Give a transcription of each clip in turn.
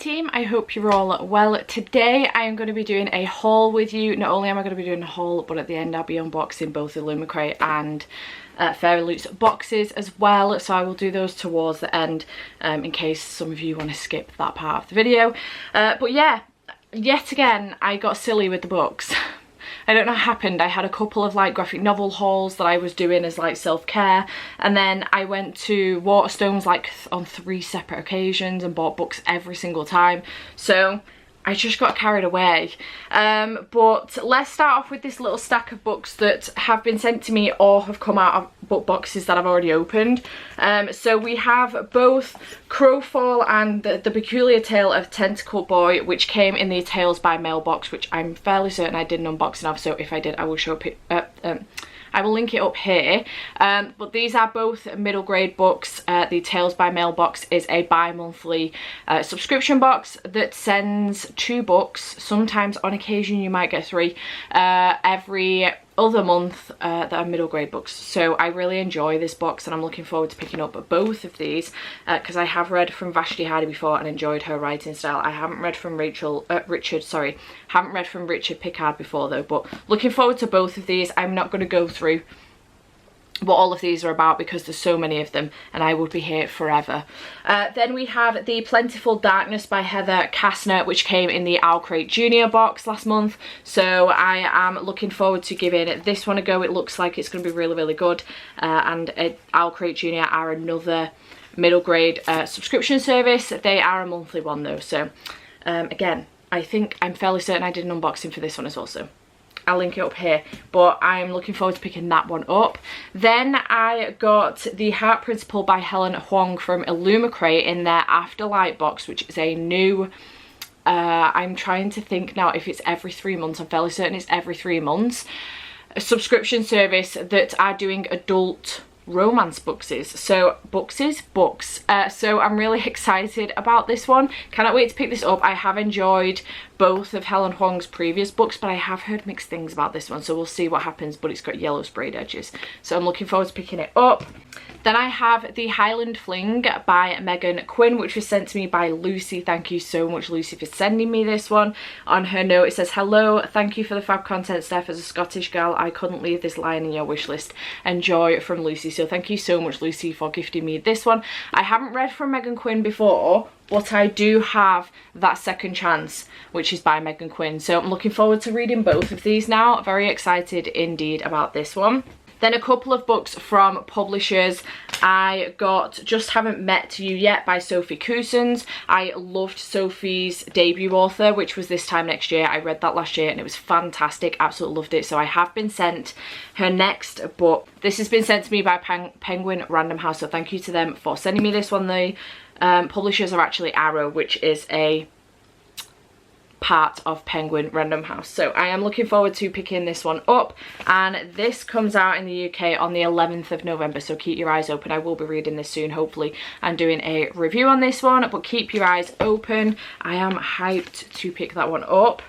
team, I hope you're all well. Today I am going to be doing a haul with you. Not only am I going to be doing a haul, but at the end I'll be unboxing both Illumicrate and Fairyloot's boxes as well, so I will do those towards the end in case some of you want to skip that part of the video. But yeah, yet again I got silly with the books. I don't know what happened. I had a couple of like graphic novel hauls that I was doing as like self-care, and then I went to Waterstones like on 3 separate occasions and bought books every single time, so I just got carried away. But let's start off with this little stack of books that have been sent to me or have come out of book boxes that I've already opened. So we have both Crowfall and the Peculiar Tale of Tentacle Boy, which came in the Tales by Mail box, which I'm fairly certain I did an unboxing of, so if I did I will show it I will link it up here. But these are both middle grade books. The Tales by Mail box is a bi-monthly subscription box that sends 2 books. Sometimes on occasion you might get 3 every other month that are middle grade books. So I really enjoy this box and I'm looking forward to picking up both of these because I have read from Vashti Hardy before and enjoyed her writing style. I haven't read from haven't read from Richard Pickard before though, but looking forward to both of these. I'm not going to go through what all of these are about because there's so many of them and I would be here forever. Then we have The Plentiful Darkness by Heather Kastner, which came in the Illumicrate Junior box last month, so I am looking forward to giving this one a go. It looks like it's going to be really good, and Illumicrate Junior are another middle grade subscription service. They are a monthly one though, so again I'm fairly certain I did an unboxing for this one as well, so I'll link it up here, but I'm looking forward to picking that one up. Then I got The Heart Principle by Helen Huang from Illumicrate in their Afterlight box, which is a new, I'm trying to think now if it's every 3 months, I'm fairly certain it's every 3 months, a subscription service that are doing adult romance books. So I'm really excited about this one. Cannot wait to pick this up. I have enjoyed both of Helen Huang's previous books, but I have heard mixed things about this one, so we'll see what happens. But it's got yellow sprayed edges, so I'm looking forward to picking it up. Then I have The Highland Fling by Megan Quinn, which was sent to me by Lucy. Thank you so much, Lucy, for sending me this one. On her note, it says, "Hello, thank you for the fab content, Steph. As a Scottish girl, I couldn't leave this lying in your wish list. Enjoy, from Lucy." So thank you so much, Lucy, for gifting me this one. I haven't read from Megan Quinn before, but I do have That Second Chance, which is by Megan Quinn. So I'm looking forward to reading both of these now. Very excited indeed about this one. Then a couple of books from publishers. I got Just Haven't Met You Yet by Sophie Cousins. I loved Sophie's debut author, which was This Time Next Year. I read that last year and it was fantastic. Absolutely loved it. So I have been sent her next book. This has been sent to me by Penguin Random House, so thank you to them for sending me this one. The publishers are actually Arrow, which is a part of Penguin Random House, so I am looking forward to picking this one up, and this comes out in the UK on the 11th of November, so keep your eyes open. I will be reading this soon hopefully and doing a review on this one, but keep your eyes open. I am hyped to pick that one up.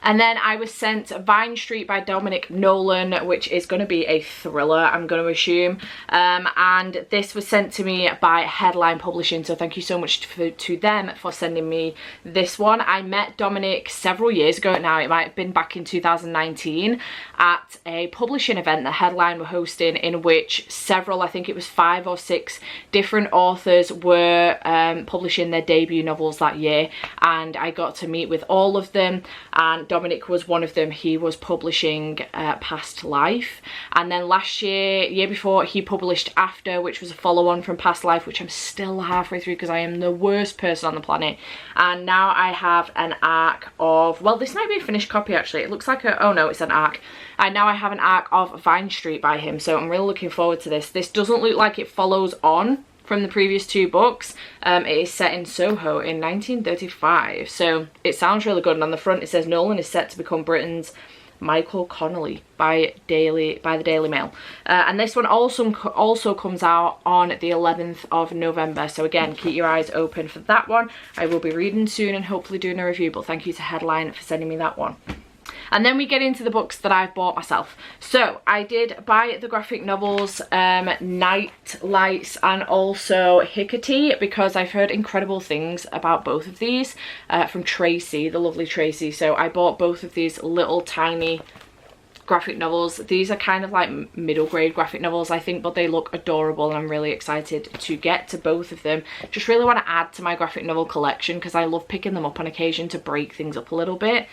And then I was sent Vine Street by Dominic Nolan, which is going to be a thriller, I'm going to assume. And this was sent to me by Headline Publishing, so thank you so much to them for sending me this one. I met Dominic several years ago now, it might have been back in 2019, at a publishing event that Headline were hosting, in which several, I think it was 5 or 6 different authors were publishing their debut novels that year, and I got to meet with all of them, and Dominic was one of them. He was publishing Past Life, and then last year before, he published After, which was a follow-on from Past Life, which I'm still halfway through because I am the worst person on the planet. And now I have an arc of, well, this might be a finished copy actually, it looks like oh no, it's an arc, and now I have an arc of Vine Street by him, so I'm really looking forward to this. This doesn't look like it follows on from the previous 2 books. It is set in Soho in 1935, so it sounds really good. And on the front it says Nolan is set to become Britain's Michael Connolly by the Daily Mail. And this one also comes out on the 11th of November, so again keep your eyes open for that one. I will be reading soon and hopefully doing a review, but thank you to Headline for sending me that one. And then we get into the books that I've bought myself. So I did buy the graphic novels Night Lights and also Hecate, because I've heard incredible things about both of these from Tracy, the lovely Tracy. So I bought both of these little tiny graphic novels. These are kind of like middle grade graphic novels, I think, but they look adorable and I'm really excited to get to both of them. Just really want to add to my graphic novel collection because I love picking them up on occasion to break things up a little bit.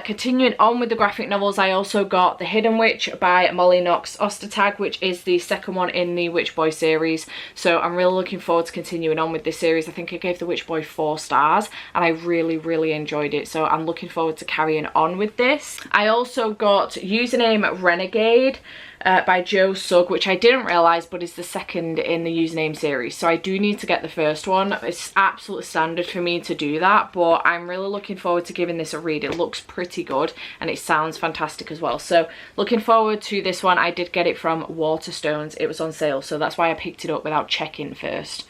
Continuing on with the graphic novels, I also got The Hidden Witch by Molly Knox Ostertag, which is the second one in the Witch Boy series. So I'm really looking forward to continuing on with this series. I think I gave The Witch Boy 4 stars and I really enjoyed it. So I'm looking forward to carrying on with this. I also got Username Renegade by Joe Sugg, which I didn't realise but is the second in the Username series. So I do need to get the first one. It's absolute standard for me to do that, but I'm really looking forward to giving this a read. It looks pretty good and it sounds fantastic as well. So looking forward to this one. I did get it from Waterstones. It was on sale, so that's why I picked it up without checking first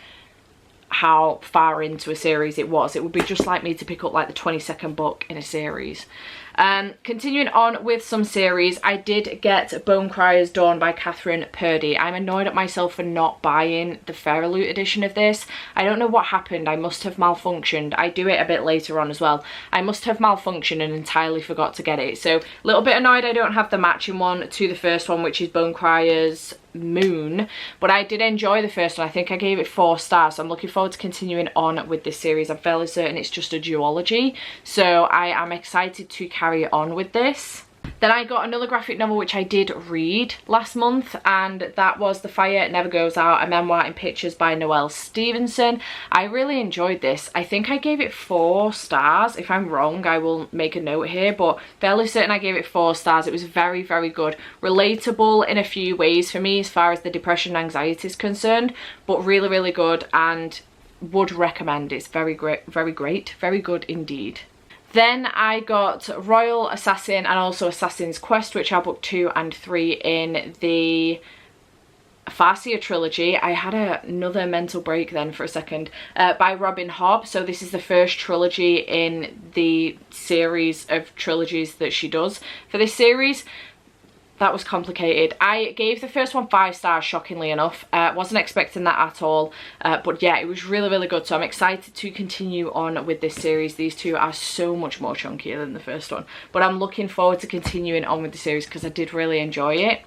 how far into a series it was. It would be just like me to pick up like the 22nd book in a series. Continuing on with some series, I did get Bone Crier's Dawn by Catherine Purdy. I'm annoyed at myself for not buying the Fairyloot edition of this. I don't know what happened. I must have malfunctioned. I do it a bit later on as well. I must have malfunctioned and entirely forgot to get it. So a little bit annoyed I don't have the matching one to the first one, which is Bone Crier's Moon, but I did enjoy the first one. I think I gave it 4 stars, so I'm looking forward to continuing on with this series. I'm fairly certain it's just a duology, so I am excited to carry on with this. Then I got another graphic novel which I did read last month, and that was The Fire Never Goes Out, a memoir in pictures by Noelle Stevenson. I really enjoyed this. I think I gave it 4 stars. If I'm wrong, I will make a note here, but fairly certain I gave it 4 stars. It was very good. Relatable in a few ways for me as far as the depression and anxiety is concerned, but really good and would recommend. It's very great, very good indeed. Then I got Royal Assassin and also Assassin's Quest, which are book 2 and 3 in the Farseer trilogy. I had another mental break then for a second, by Robin Hobb. So this is the first trilogy in the series of trilogies that she does for this series. That was complicated. I gave the first one 5 stars, shockingly enough. Wasn't expecting that at all. But yeah, it was really good. So I'm excited to continue on with this series. These two are so much more chunkier than the first one. But I'm looking forward to continuing on with the series because I did really enjoy it.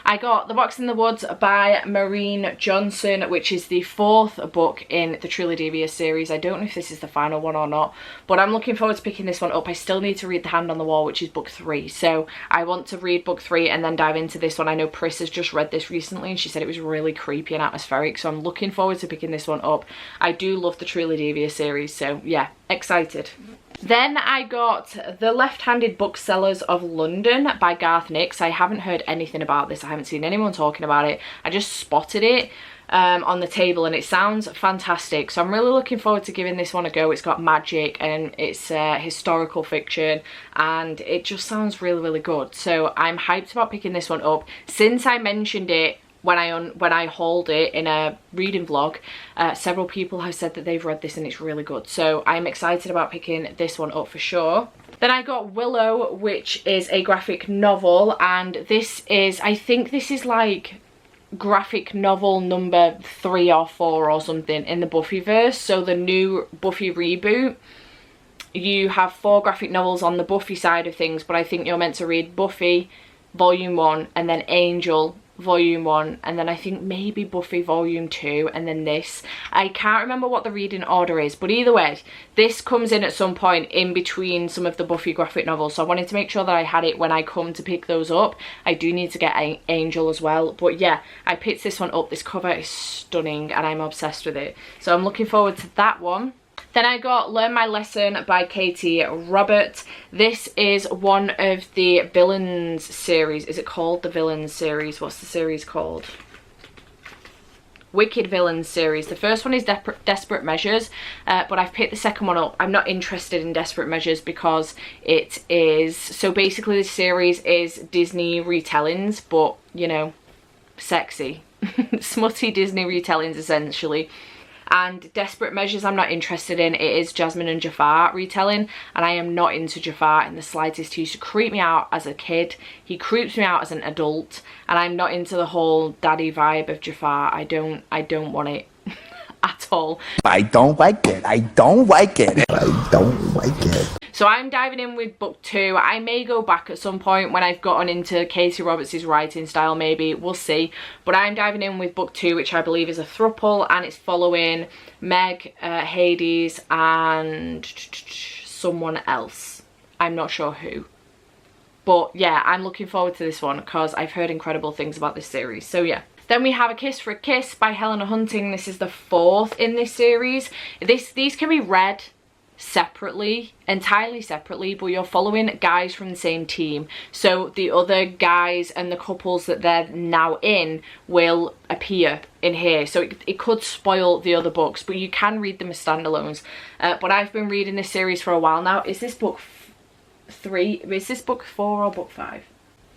I got The Box in the Woods by Maureen Johnson, which is the 4th book in the Truly Devious series. I don't know if this is the final one or not, but I'm looking forward to picking this one up. I still need to read The Hand on the Wall, which is book 3, so I want to read book 3 and then dive into this one. I know Pris has just read this recently and she said it was really creepy and atmospheric, so I'm looking forward to picking this one up. I do love the Truly Devious series, so yeah, excited. Then I got The Left-Handed Booksellers of London by Garth Nix. I haven't heard anything about this. I haven't seen anyone talking about it. I just spotted it on the table and it sounds fantastic. So I'm really looking forward to giving this one a go. It's got magic and it's historical fiction and it just sounds really good. So I'm hyped about picking this one up. Since I mentioned it when I hauled it in a reading vlog, several people have said that they've read this and it's really good. So I'm excited about picking this one up for sure. Then I got Willow, which is a graphic novel, and this is, I think this is like graphic novel number 3 or 4 or something in the Buffyverse. So the new Buffy reboot, you have 4 graphic novels on the Buffy side of things, but I think you're meant to read Buffy Volume 1 and then Angel Volume 1 and then I think maybe Buffy Volume 2 and then this. I can't remember what the reading order is, but either way this comes in at some point in between some of the Buffy graphic novels, so I wanted to make sure that I had it when I come to pick those up. I do need to get Angel as well, but yeah, I picked this one up. This cover is stunning and I'm obsessed with it, so I'm looking forward to that one. Then I got Learn My Lesson by Katie Robert. This is one of the Villains series. Is it called the Villains series? What's the series called? Wicked Villains series. The first one is Desperate Measures, but I've picked the second one up. I'm not interested in Desperate Measures because it is, so basically this series is Disney retellings, but you know, sexy. Smutty Disney retellings essentially. And Desperate Measures I'm not interested in. It is Jasmine and Jafar retelling, and I am not into Jafar in the slightest. He used to creep me out as a kid. He creeps me out as an adult, and I'm not into the whole daddy vibe of Jafar. I don't want it at all. I don't like it. I don't like it. I don't like it. So I'm diving in with book 2. I may go back at some point when I've gotten into Casey Roberts' writing style, maybe, we'll see. But I'm diving in with book 2, which I believe is a throuple, and it's following Meg, Hades, and someone else. I'm not sure who. But yeah, I'm looking forward to this one because I've heard incredible things about this series. So yeah. Then we have A Kiss for a Kiss by Helena Hunting. This is the 4th in this series. These can be read separately, entirely separately, but you're following guys from the same team, so the other guys and the couples that they're now in will appear in here, so it could spoil the other books, but you can read them as standalones. But I've been reading this series for a while now. Is this book 3? Is this book 4 or book 5?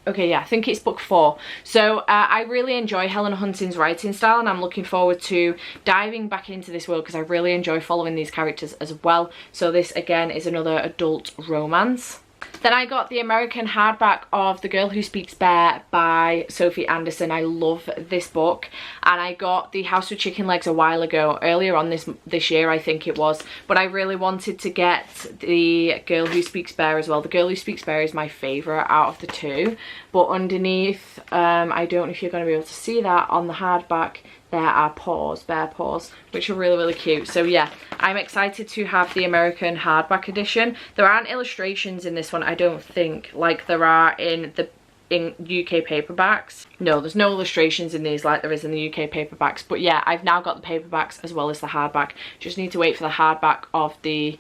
Okay, yeah, I think it's book 4. So I really enjoy Helena Hunting's writing style, and I'm looking forward to diving back into this world because I really enjoy following these characters as well. So this, again, is another adult romance. Then I got the American hardback of The Girl Who Speaks Bear by Sophie Anderson. I love this book. And I got the House with Chicken Legs a while ago, earlier on this year I think it was. But I really wanted to get the Girl Who Speaks Bear as well. The Girl Who Speaks Bear is my favourite out of the 2. But underneath, I don't know if you're going to be able to see that on the hardback, there are paws, bear paws, which are really, really cute. So yeah, I'm excited to have the American hardback edition. There aren't illustrations in this one, I don't think, like there are in UK paperbacks. No, there's no illustrations in these like there is in the UK paperbacks. But yeah, I've now got the paperbacks as well as the hardback. Just need to wait for the hardback of the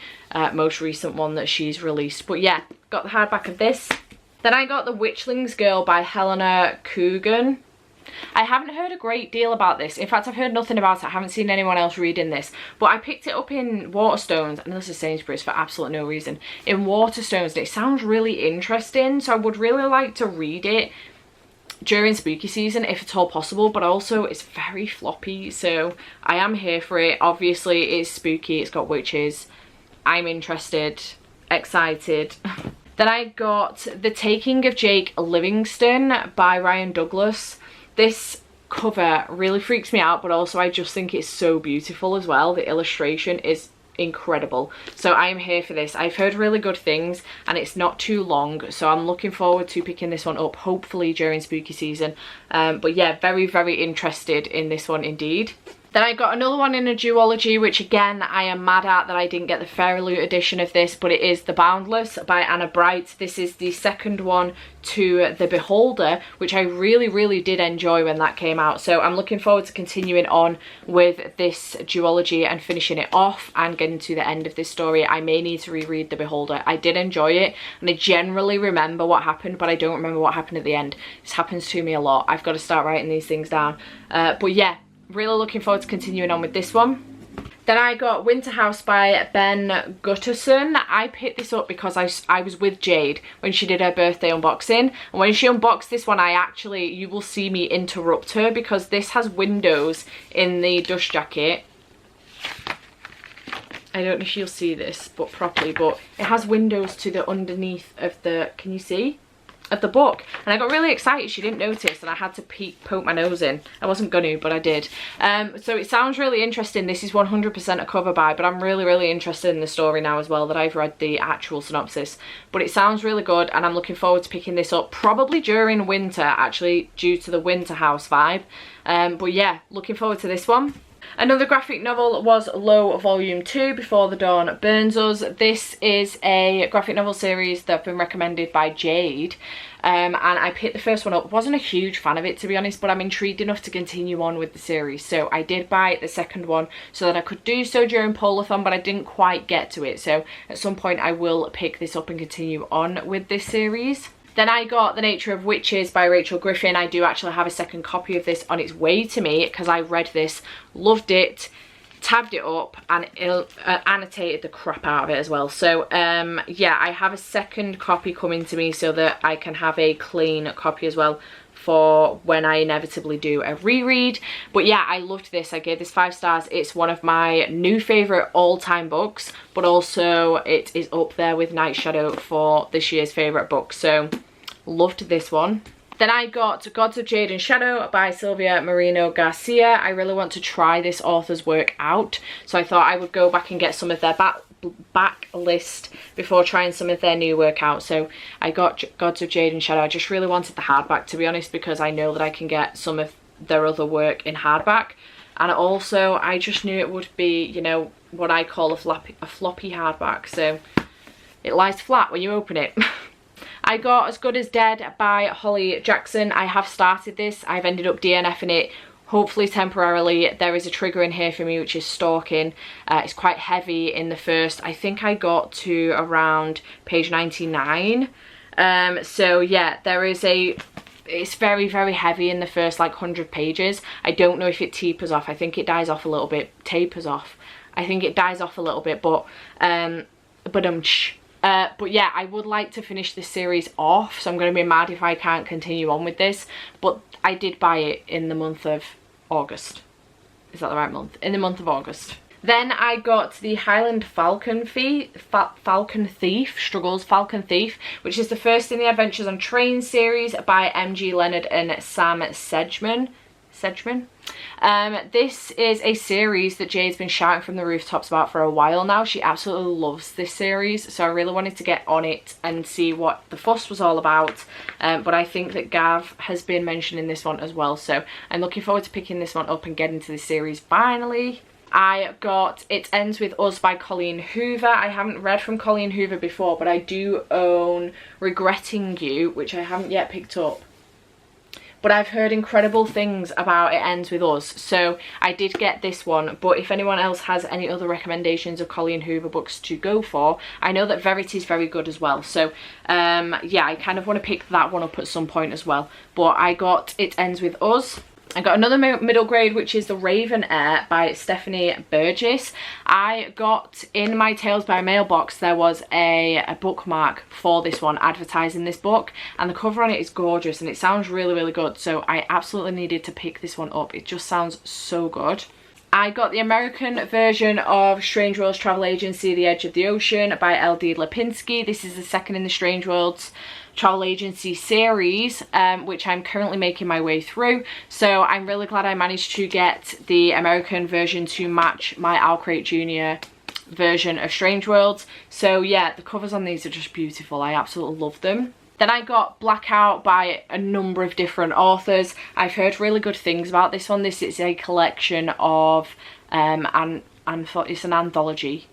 most recent one that she's released. But yeah, got the hardback of this. Then I got The Witchlings Girl by Helena Coogan. I haven't heard a great deal about this. In fact, I've heard nothing about it. I haven't seen anyone else reading this. But I picked it up in Waterstones, and this is Sainsbury's for absolutely no reason. In Waterstones, and it sounds really interesting, so I would really like to read it during spooky season if at all possible, but also it's very floppy, so I am here for it. Obviously, it's spooky, it's got witches. I'm interested, excited. Then I got The Taking of Jake Livingston by Ryan Douglas. This cover really freaks me out, but also I just think it's so beautiful as well. The illustration is incredible. So I am here for this. I've heard really good things and it's not too long, so I'm looking forward to picking this one up, hopefully during spooky season. But yeah, very, very interested in this one indeed. Then I got another one in a duology, which again I am mad at that I didn't get the Fairyloot edition of this, but it is The Boundless by Anna Bright. This is the second one to The Beholder, which I really, really did enjoy when that came out. So I'm looking forward to continuing on with this duology and finishing it off and getting to the end of this story. I may need to reread The Beholder. I did enjoy it and I generally remember what happened, but I don't remember what happened at the end. This happens to me a lot. I've got to start writing these things down. But yeah, really looking forward to continuing on with this one. Then I got Winter House by Ben Gutterson. I picked this up because I was with Jade when she did her birthday unboxing. And when she unboxed this one, you will see me interrupt her because this has windows in the dust jacket. I don't know if you'll see this but properly, but it has windows to the underneath of the, can you see? Of the book, and I got really excited. She didn't notice and I had to poke my nose in. I wasn't gonna, but I did. So it sounds really interesting. This is 100% a cover buy, but I'm really, really interested in the story now as well, that I've read the actual synopsis. But it sounds really good and I'm looking forward to picking this up probably during winter, actually, due to the Winter House vibe. But yeah, looking forward to this one. Another graphic novel was Low Volume 2, Before the Dawn Burns Us. This is a graphic novel series that's been recommended by Jade. And I picked the first one up. Wasn't a huge fan of it, to be honest, but I'm intrigued enough to continue on with the series. So I did buy the second one so that I could do so during Polathon, but I didn't quite get to it. So at some point I will pick this up and continue on with this series. Then I got The Nature of Witches by Rachel Griffin. I do actually have a second copy of this on its way to me because I read this, loved it, tabbed it up and annotated the crap out of it as well. So yeah, I have a second copy coming to me so that I can have a clean copy as well for when I inevitably do a reread. But yeah, I loved this. I gave this 5 stars. It's one of my new favourite all-time books, but also it is up there with Night Shadow for this year's favourite book. So loved this one. Then I got Gods of Jade and Shadow by Silvia Moreno Garcia. I really want to try this author's work out, so I thought I would go back and get some of their back list before trying some of their new work out. So I got Gods of Jade and Shadow. I just really wanted the hardback, to be honest, because I know that I can get some of their other work in hardback. And also I just knew it would be, you know, what I call a floppy hardback, so it lies flat when you open it. I got As Good as Dead by Holly Jackson. I have started this. I've ended up DNFing it, hopefully temporarily. There is a trigger in here for me, which is stalking. It's quite heavy in the first. I think I got to around page 99. So yeah, there is it's very, very heavy in the first like 100 pages. I don't know if it tapers off. I think it dies off a little bit. Tapers off. I think it dies off a little bit, but yeah, I would like to finish this series off, so I'm going to be mad if I can't continue on with this. But I did buy it in the month of August. Is that the right month? In the month of August. Then I got the Highland Falcon Thief, Struggles Falcon Thief, which is the first in the Adventures on Trains series by M.G. Leonard and Sam Sedgman. This is a series that Jade's been shouting from the rooftops about for a while now. She absolutely loves this series, so I really wanted to get on it and see what the fuss was all about. But I think that Gav has been mentioning this one as well, so I'm looking forward to picking this one up and getting to this series finally. I got It Ends With Us by Colleen Hoover. I haven't read from Colleen Hoover before, but I do own Regretting You, which I haven't yet picked up. But I've heard incredible things about It Ends With Us, so I did get this one. But if anyone else has any other recommendations of Colleen Hoover books to go for, I know that Verity is very good as well. So yeah, I kind of want to pick that one up at some point as well. But I got It Ends With Us. I got another middle grade, which is The Raven Heir by Stephanie Burgess. I got in my Tales by Mailbox, there was a bookmark for this one advertising this book, and the cover on it is gorgeous and it sounds really, really good. So I absolutely needed to pick this one up. It just sounds so good. I got the American version of Strange Worlds Travel Agency, The Edge of the Ocean by L.D. Lipinski. This is the second in the Strange Worlds Travel Agency series, which I'm currently making my way through. So I'm really glad I managed to get the American version to match my Illumicrate Junior version of Strange Worlds. So yeah, the covers on these are just beautiful. I absolutely love them. Then I got Blackout by a number of different authors. I've heard really good things about this one. This is a collection of, it's an anthology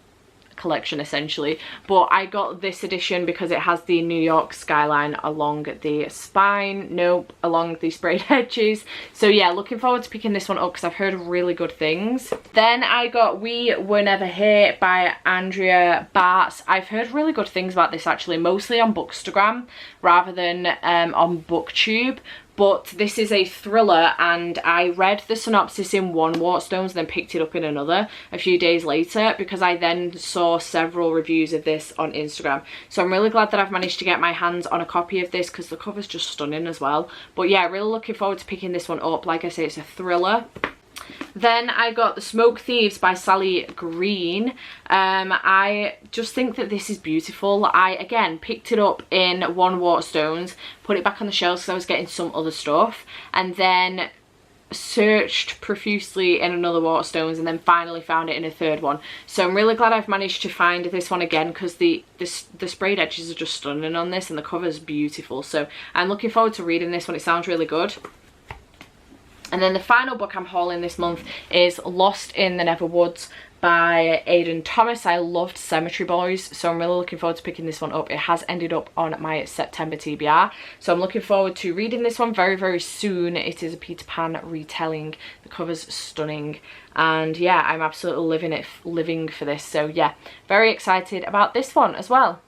collection essentially, but I got this edition because it has the New York skyline along the spine, along the sprayed edges. So yeah, looking forward to picking this one up because I've heard really good things. Then I got We Were Never Here by Andrea Bartz. I've heard really good things about this actually, mostly on Bookstagram rather than on BookTube. But this is a thriller, and I read the synopsis in one Waterstones and then picked it up in another a few days later because I then saw several reviews of this on Instagram. So I'm really glad that I've managed to get my hands on a copy of this because the cover's just stunning as well. But yeah, really looking forward to picking this one up. Like I say, it's a thriller. Then I got The Smoke Thieves by Sally Green. I just think that this is beautiful. I, again, picked it up in one Waterstones, put it back on the shelves because I was getting some other stuff, and then searched profusely in another Waterstones and then finally found it in a third one. So I'm really glad I've managed to find this one again because the sprayed edges are just stunning on this and the cover's beautiful. So I'm looking forward to reading this one. It sounds really good. And then the final book I'm hauling this month is Lost in the Neverwoods by Aidan Thomas. I loved Cemetery Boys, so I'm really looking forward to picking this one up. It has ended up on my September TBR, so I'm looking forward to reading this one very, very soon. It is a Peter Pan retelling. The cover's stunning, and yeah, I'm absolutely living for this. So yeah, very excited about this one as well.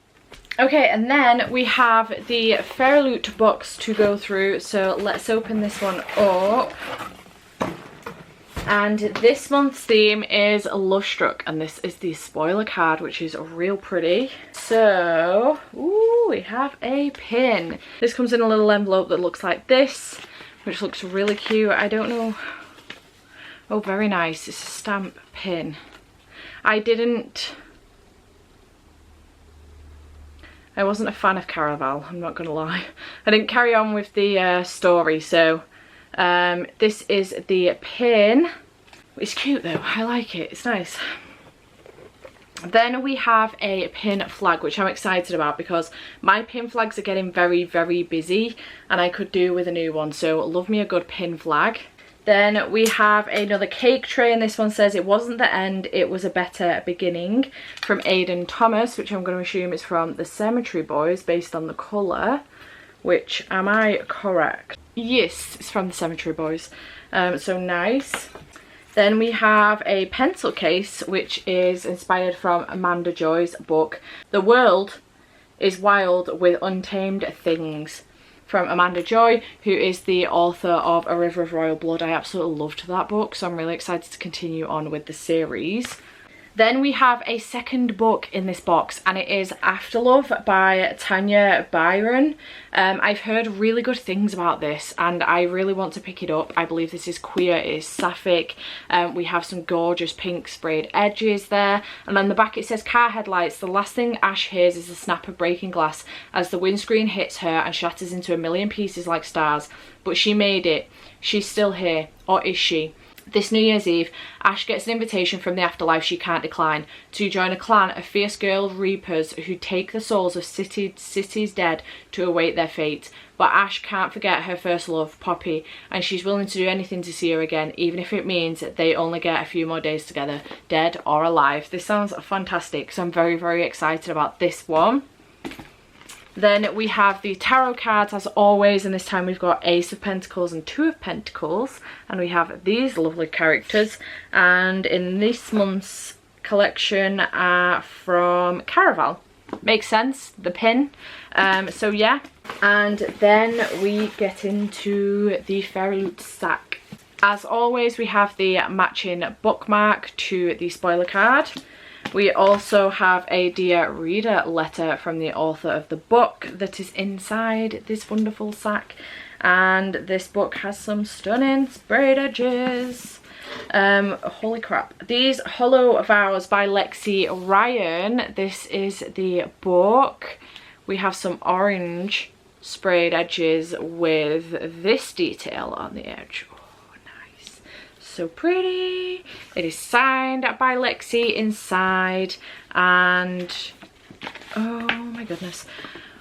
Okay, and then we have the Fairyloot box to go through, so let's open this one up. And this month's theme is Love Struck, and this is the spoiler card, which is real pretty. So, ooh, we have a pin. This comes in a little envelope that looks like this, which looks really cute. I don't know. Oh, very nice. It's a stamp pin. I wasn't a fan of Caraval, I'm not gonna lie. I didn't carry on with the story, so this is the pin. It's cute though, I like it, it's nice. Then we have a pin flag, which I'm excited about because my pin flags are getting very, very busy and I could do with a new one, so love me a good pin flag. Then we have another cake tray, and this one says it wasn't the end, it was a better beginning, from Aidan Thomas, which I'm going to assume is from the Cemetery Boys based on the colour, which, am I correct? Yes, it's from the Cemetery Boys, so nice. Then we have a pencil case, which is inspired from Amanda Joy's book, The World is Wild with Untamed Things, from Amanda Joy, who is the author of A River of Royal Blood. I absolutely loved that book, so I'm really excited to continue on with the series. Then we have a second book in this box, and it is Afterlove by Tanya Byron. I've heard really good things about this and I really want to pick it up. I believe this is queer, it is sapphic. We have some gorgeous pink sprayed edges there, and on the back it says car headlights. The last thing Ash hears is the snap of breaking glass as the windscreen hits her and shatters into a million pieces like stars. But she made it. She's still here. Or is she? This New Year's Eve, Ash gets an invitation from the afterlife she can't decline to join a clan of fierce girl reapers who take the souls of cities dead to await their fate. But Ash can't forget her first love, Poppy, and she's willing to do anything to see her again, even if it means they only get a few more days together, dead or alive. This sounds fantastic, so I'm very, very excited about this one. Then we have the tarot cards as always, and this time we've got Ace of Pentacles and Two of Pentacles, and we have these lovely characters, and in this month's collection from Caraval. Makes sense, the pin. So yeah, and then we get into the Fairyloot sack. As always, we have the matching bookmark to the spoiler card. We also have a Dear Reader letter from the author of the book that is inside this wonderful sack, and this book has some stunning sprayed edges. Holy crap. These Hollow Vows by Lexi Ryan. This is the book. We have some orange sprayed edges with this detail on the edge. So pretty. It is signed by Lexi inside, and oh my goodness,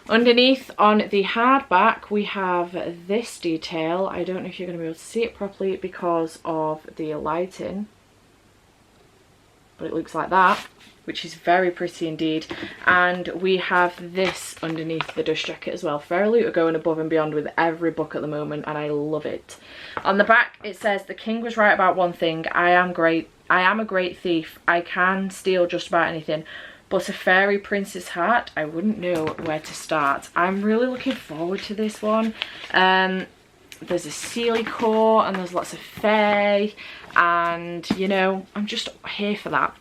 underneath on the hardback we have this detail. I don't know if you're going to be able to see it properly because of the lighting, but it looks like that, which is very pretty indeed. And we have this underneath the dust jacket as well. Fairyloot are going above and beyond with every book at the moment, and I love it. On the back it says, the king was right about one thing. I am a great thief. I can steal just about anything, but a fairy prince's heart, I wouldn't know where to start. I'm really looking forward to this one. There's a Sealy core and there's lots of fae, and you know, I'm just here for that.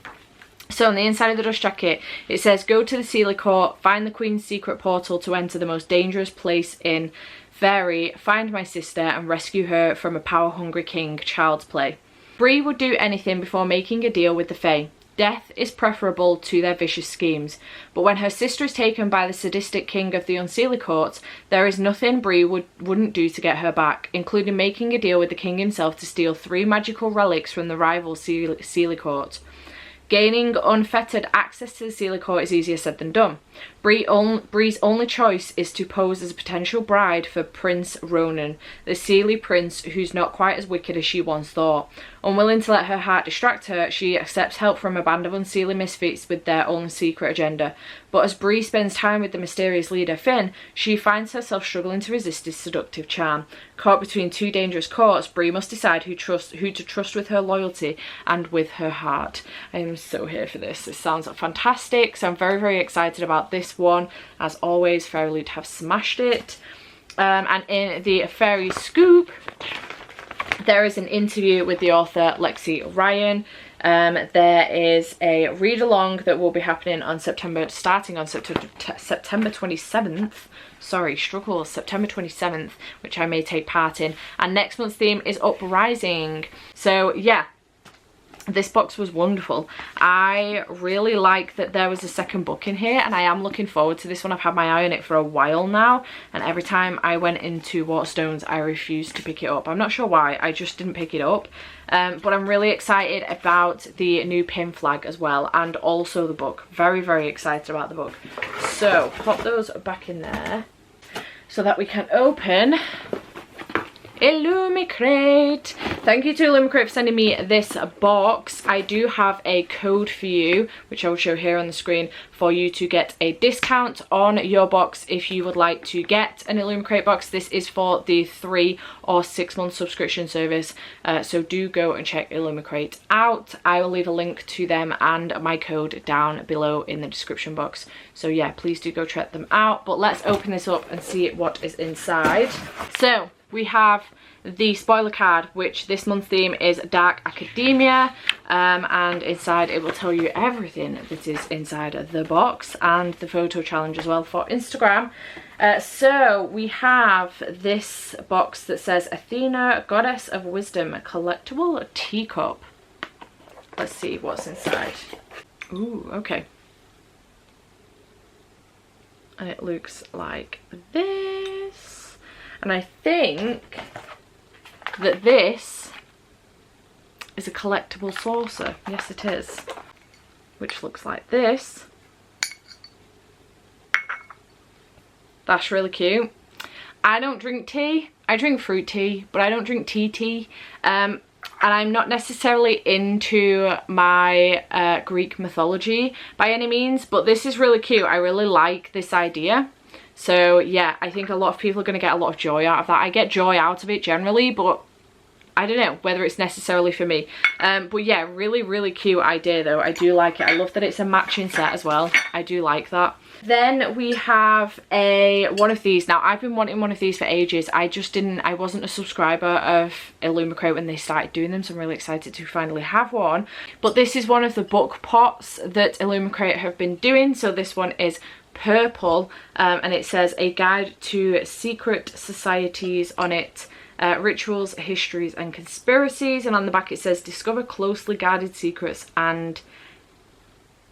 So on the inside of the dust jacket it says, go to the Sealy Court, find the Queen's secret portal to enter the most dangerous place in Fairy, find my sister and rescue her from a power-hungry king. Child's play. Bree would do anything before making a deal with the Fae. Death is preferable to their vicious schemes, but when her sister is taken by the sadistic king of the Unseelie Court, there is nothing Bree wouldn't do to get her back, including making a deal with the king himself to steal 3 magical relics from the rival Sealie Court. Gaining unfettered access to the Sealie Court is easier said than done. Bree's only choice is to pose as a potential bride for Prince Ronan, the Sealie prince who's not quite as wicked as she once thought. Unwilling to let her heart distract her, she accepts help from a band of Unseelie misfits with their own secret agenda. But as Bree spends time with the mysterious leader Finn, she finds herself struggling to resist his seductive charm. Caught between 2 dangerous courts, Bree must decide who to trust with her loyalty and with her heart. I am so here for this. This sounds fantastic, so I'm very, very excited about this one. As always, Fairyloot have smashed it. And in the fairy scoop there is an interview with the author Lexi Ryan. There is a read along that will be happening on starting on September 27th. Sorry, September 27th, which I may take part in. And next month's theme is Uprising. So yeah, this box was wonderful. I really like that there was a second book in here, and I am looking forward to this one. I've had my eye on it for a while now, and every time I went into Waterstones I refused to pick it up. I'm not sure why, I just didn't pick it up. But I'm really excited about the new pin flag as well, and also the book. Very, very excited about the book. So pop those back in there so that we can open Illumicrate. Thank you to Illumicrate for sending me this box. I do have a code for you, which I will show here on the screen, for you to get a discount on your box if you would like to get an Illumicrate box. This is for the 3 or 6 month subscription service, so do go and check Illumicrate out. I will leave a link to them and my code down below in the description box. So yeah, please do go check them out. But let's open this up and see what is inside. So we have the spoiler card, which this month's theme is Dark Academia, and inside it will tell you everything that is inside the box, and the photo challenge as well for Instagram. So we have this box that says Athena, Goddess of Wisdom, a collectible teacup. Let's see what's inside. Ooh, okay. And it looks like this. And I think that this is a collectible saucer. Yes, it is. Which looks like this. That's really cute. I don't drink tea. I drink fruit tea, but I don't drink tea. And I'm not necessarily into my Greek mythology by any means, but this is really cute. I really like this idea. So yeah, I think a lot of people are going to get a lot of joy out of that. I get joy out of it generally, but I don't know whether it's necessarily for me. But yeah, really, really cute idea though. I do like it. I love that it's a matching set as well. I do like that. Then we have one of these. Now, I've been wanting one of these for ages. I wasn't a subscriber of Illumicrate when they started doing them, so I'm really excited to finally have one. But this is one of the book pots that Illumicrate have been doing. So this one is purple, and it says A Guide to Secret Societies on it. Rituals, histories and conspiracies, and on the back it says discover closely guarded secrets and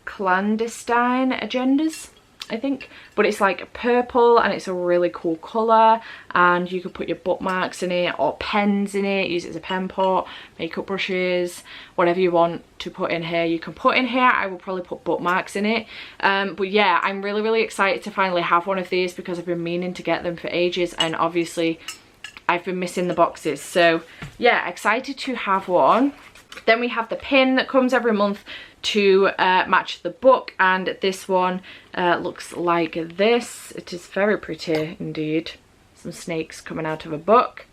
clandestine agendas, I think. But it's like purple and it's a really cool colour, and you could put your bookmarks in it or pens in it, use it as a pen pot, makeup brushes, whatever you want to put in here you can put in here. I will probably put bookmarks in it. But yeah, I'm really, really excited to finally have one of these because I've been meaning to get them for ages, and obviously I've been missing the boxes. So yeah, excited to have one. Then we have the pin that comes every month to match the book, and this one looks like this. It is very pretty indeed. Some snakes coming out of a book,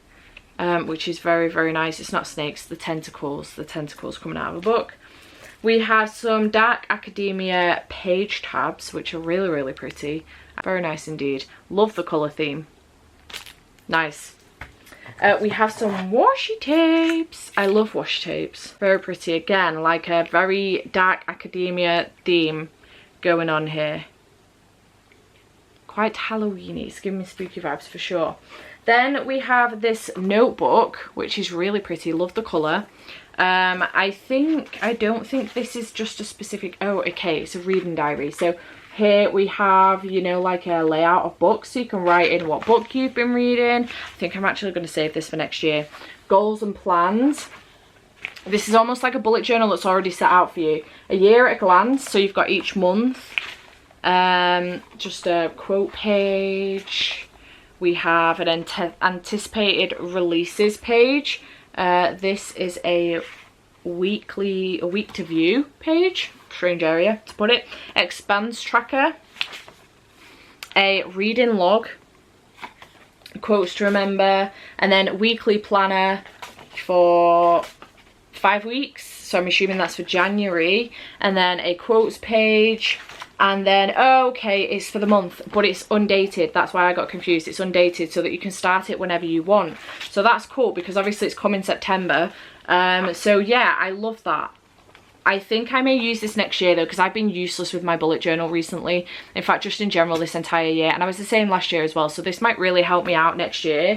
which is very, very nice. It's not snakes, the tentacles coming out of a book. We have some Dark Academia page tabs, which are really, really pretty. Very nice indeed. Love the colour theme. Nice. We have some washi tapes. I love washi tapes. Very pretty. Again, like a very Dark Academia theme going on here. Quite Halloween-y. It's giving me spooky vibes for sure. Then we have this notebook, which is really pretty. Love the colour. I don't think this is just a specific... Oh, okay. It's a reading diary. So here we have, you know, like a layout of books, so you can write in what book you've been reading. I think I'm actually going to save this for next year. Goals and plans. This is almost like a bullet journal that's already set out for you. A year at a glance, so you've got each month. Just a quote page. We have an anticipated releases page. This is a week to view page. Strange area to put it. Expands tracker, a reading log, quotes to remember, and then weekly planner for 5 weeks, so I'm assuming that's for January, and then a quotes page, And then, okay, it's for the month, but it's undated. That's why I got confused. It's undated so that you can start it whenever you want. So that's cool because obviously it's coming September. So yeah, I love that. I think I may use this next year though, because I've been useless with my bullet journal recently. In fact, just in general this entire year. And I was the same last year as well. So this might really help me out next year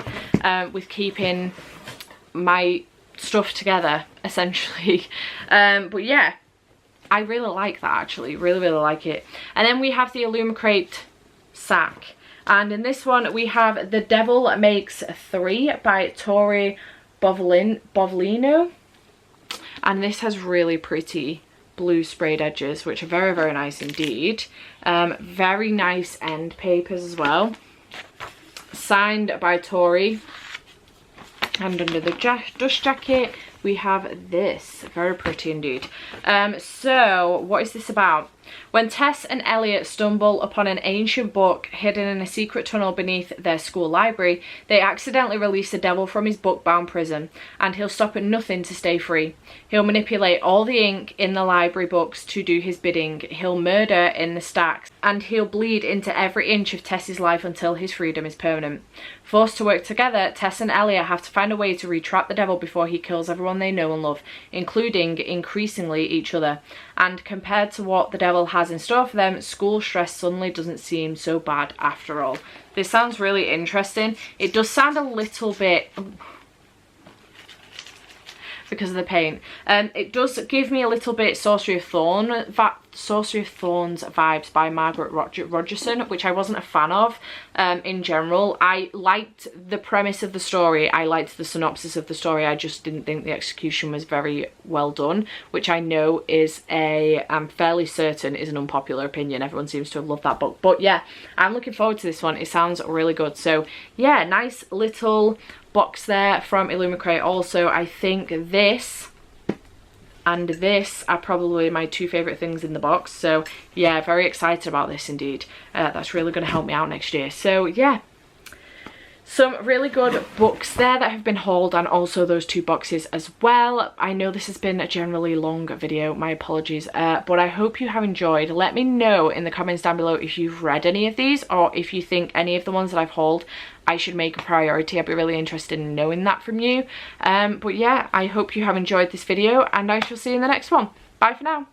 with keeping my stuff together, essentially. But yeah. I really like that actually, really like it. And then we have the Illumicrate sack. And in this one we have The Devil Makes 3 by Tori Bovolino. And this has really pretty blue sprayed edges, which are very nice indeed. Very nice end papers as well. Signed by Tori. And under the dust jacket we have this, very pretty indeed. So what is this about? When Tess and Elliot stumble upon an ancient book hidden in a secret tunnel beneath their school library, they accidentally release the devil from his book-bound prison, and he'll stop at nothing to stay free. He'll manipulate all the ink in the library books to do his bidding. He'll murder in the stacks, and he'll bleed into every inch of Tess's life until his freedom is permanent. Forced to work together, Tess and Elliot have to find a way to retrap the devil before he kills everyone they know and love, including, increasingly, each other. And compared to what the devil has in store for them, school stress suddenly doesn't seem so bad after all. This sounds really interesting. It does sound a little bit... because of the paint. It does give me a little bit Sorcery of Thorns vibes by Margaret Rogerson, which I wasn't a fan of in general. I liked the premise of the story, I liked the synopsis of the story, I just didn't think the execution was very well done, which I know is I'm fairly certain is an unpopular opinion. Everyone seems to have loved that book. But yeah, I'm looking forward to this one. It sounds really good. So yeah, nice little box there from Illumicrate. Also, I think this and this are probably my two favourite things in the box. So yeah, very excited about this indeed. That's really going to help me out next year. So yeah, some really good books there that have been hauled, and also those two boxes as well. I know this has been a generally long video, my apologies, but I hope you have enjoyed. Let me know in the comments down below if you've read any of these, or if you think any of the ones that I've hauled I should make a priority. I'd be really interested in knowing that from you. But yeah, I hope you have enjoyed this video, and I shall see you in the next one. Bye for now.